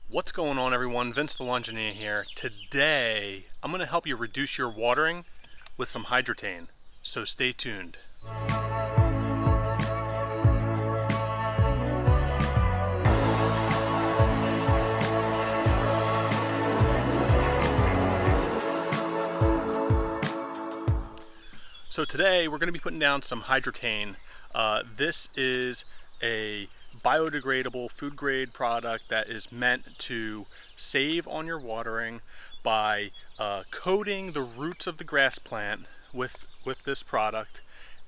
What's going on, everyone? Vince the Engineer here. Today I'm going to help you reduce your watering with some Hydretain, so stay tuned. So today we're going to be putting down some Hydretain. This is a biodegradable food grade product that is meant to save on your watering by coating the roots of the grass plant with this product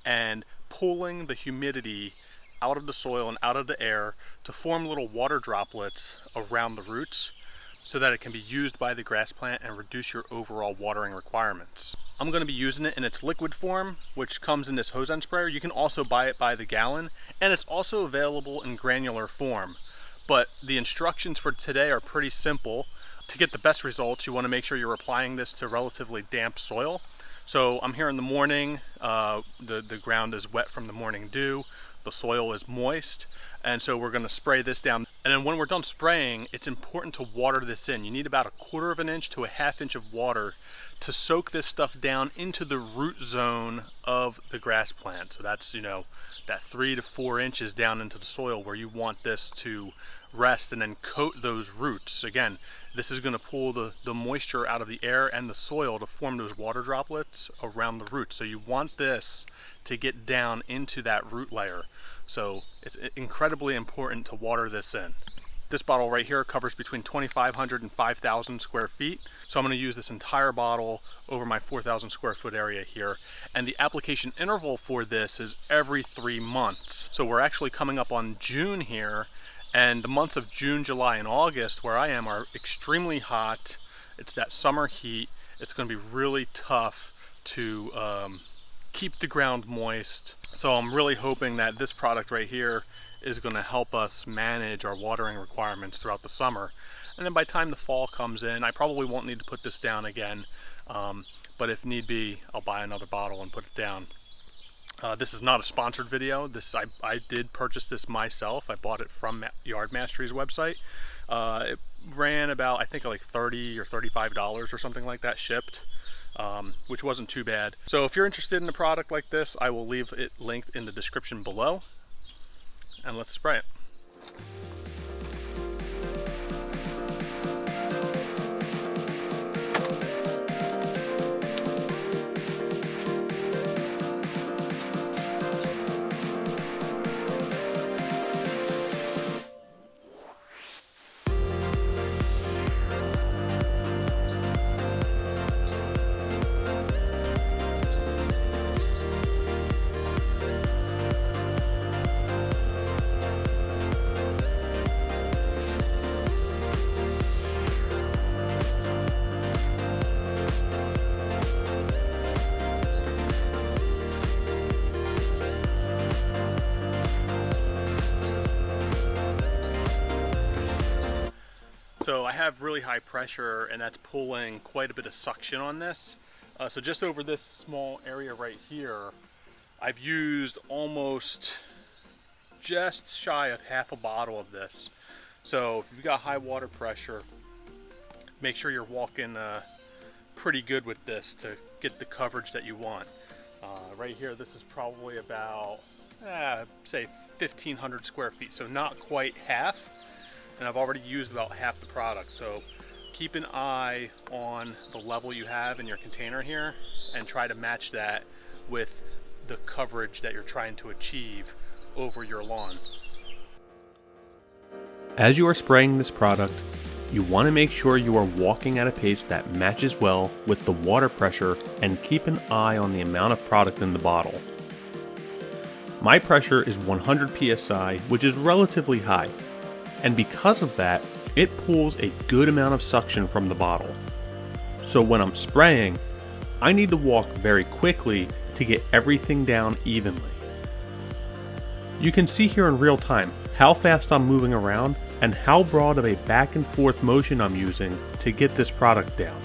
and pulling the humidity out of the soil and out of the air to form little water droplets around the roots so that it can be used by the grass plant and reduce your overall watering requirements. I'm going to be using it in its liquid form, which comes in this hose end sprayer. You can also buy it by the gallon, and it's also available in granular form. But the instructions for today are pretty simple. To get the best results, you want to make sure you're applying this to relatively damp soil. So I'm here in the morning, the ground is wet from the morning dew, the soil is moist, and so we're going to spray this down. And then when we're done spraying, it's important to water this in. You need about 1/4 of an inch to 1/2 inch of water to soak this stuff down into the root zone of the grass plant. So that's, that 3 to 4 inches down into the soil where you want this to rest and then coat those roots. Again, this is going to pull the moisture out of the air and the soil to form those water droplets around the roots. So you want this to get down into that root layer. So it's incredibly important to water this in. This bottle right here covers between 2,500 and 5,000 square feet. So I'm going to use this entire bottle over my 4,000 square foot area here. And the application interval for this is every 3 months. So we're actually coming up on June here, and the months of June, July, and August where I am are extremely hot. It's that summer heat. It's going to be really tough to keep the ground moist. So I'm really hoping that this product right here is going to help us manage our watering requirements throughout the summer. And then by the time the fall comes in, I probably won't need to put this down again. But if need be, I'll buy another bottle and put it down. This is not a sponsored video. I did purchase this myself. I bought it from Yard Mastery's website. It ran about, I think, like $30 or $35 or something like that shipped, which wasn't too bad. So if you're interested in a product like this, I will leave it linked in the description below. And let's spray it. So I have really high pressure, and that's pulling quite a bit of suction on this. So just over this small area right here, I've used almost just shy of half a bottle of this. So if you've got high water pressure, make sure you're walking pretty good with this to get the coverage that you want. Right here, this is probably about, say 1,500 square feet, so not quite half. And I've already used about half the product. So keep an eye on the level you have in your container here and try to match that with the coverage that you're trying to achieve over your lawn. As you are spraying this product, you want to make sure you are walking at a pace that matches well with the water pressure, and keep an eye on the amount of product in the bottle. My pressure is 100 psi, which is relatively high. And because of that, it pulls a good amount of suction from the bottle. So when I'm spraying, I need to walk very quickly to get everything down evenly. You can see here in real time how fast I'm moving around and how broad of a back and forth motion I'm using to get this product down.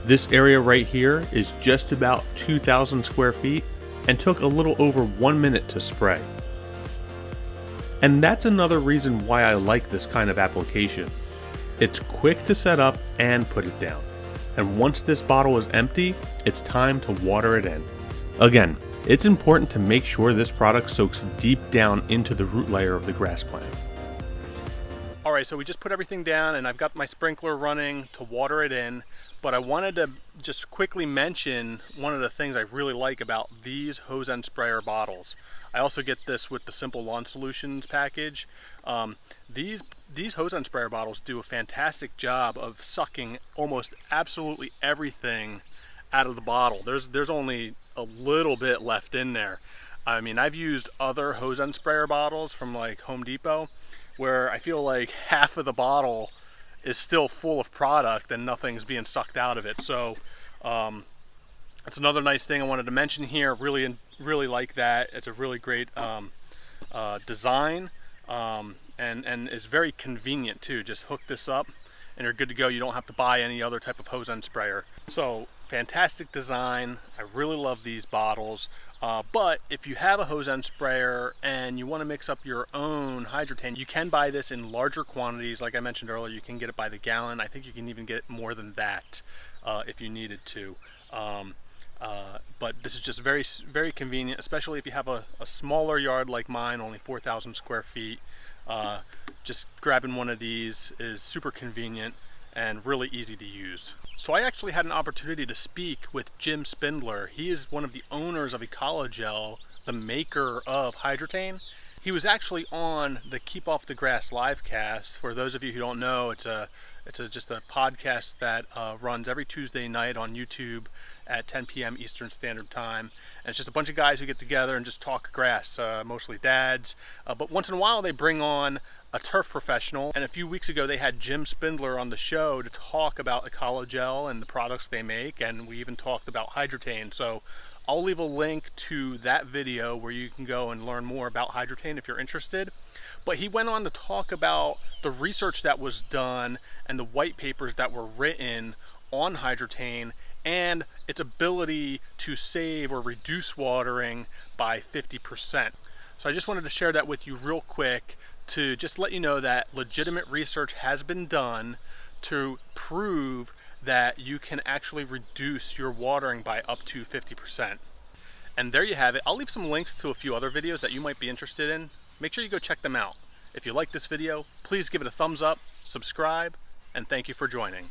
This area right here is just about 2,000 square feet and took a little over 1 minute to spray. And that's another reason why I like this kind of application. It's quick to set up and put it down. And once this bottle is empty, it's time to water it in. Again, it's important to make sure this product soaks deep down into the root layer of the grass plant. All right, so we just put everything down and I've got my sprinkler running to water it in, but I wanted to just quickly mention one of the things I really like about these hose end sprayer bottles. I also get this with the Simple Lawn Solutions package. These hose end sprayer bottles do a fantastic job of sucking almost absolutely everything out of the bottle. There's only a little bit left in there. I mean, I've used other hose end sprayer bottles from like Home Depot where I feel like half of the bottle is still full of product and nothing's being sucked out of it. So that's another nice thing I wanted to mention here. Really like that. It's a really great design and is very convenient too. Just hook this up and you're good to go. You don't have to buy any other type of hose end sprayer. So fantastic design. I really love these bottles. But if you have a hose end sprayer and you want to mix up your own Hydretain, you can buy this in larger quantities. Like I mentioned earlier, you can get it by the gallon. I think you can even get more than that if you needed to. But this is just very convenient, especially if you have a smaller yard like mine, only 4,000 square feet. Just grabbing one of these is super convenient and really easy to use. So I actually had an opportunity to speak with Jim Spindler. He is one of the owners of Ecologel, the maker of Hydretain. He was actually on the Keep Off the Grass livecast. For those of you who don't know, it's just a podcast that runs every Tuesday night on YouTube at 10 p.m. Eastern Standard Time. And it's just a bunch of guys who get together and just talk grass, mostly dads. But once in a while they bring on a turf professional. And a few weeks ago they had Jim Spindler on the show to talk about Ecologel and the products they make. And we even talked about Hydretain. So I'll leave a link to that video where you can go and learn more about Hydretain if you're interested. But he went on to talk about the research that was done and the white papers that were written on Hydretain and its ability to save or reduce watering by 50%. So I just wanted to share that with you real quick to just let you know that legitimate research has been done to prove that you can actually reduce your watering by up to 50%. And there you have it. I'll leave some links to a few other videos that you might be interested in. Make sure you go check them out. If you like this video, please give it a thumbs up, subscribe, and thank you for joining.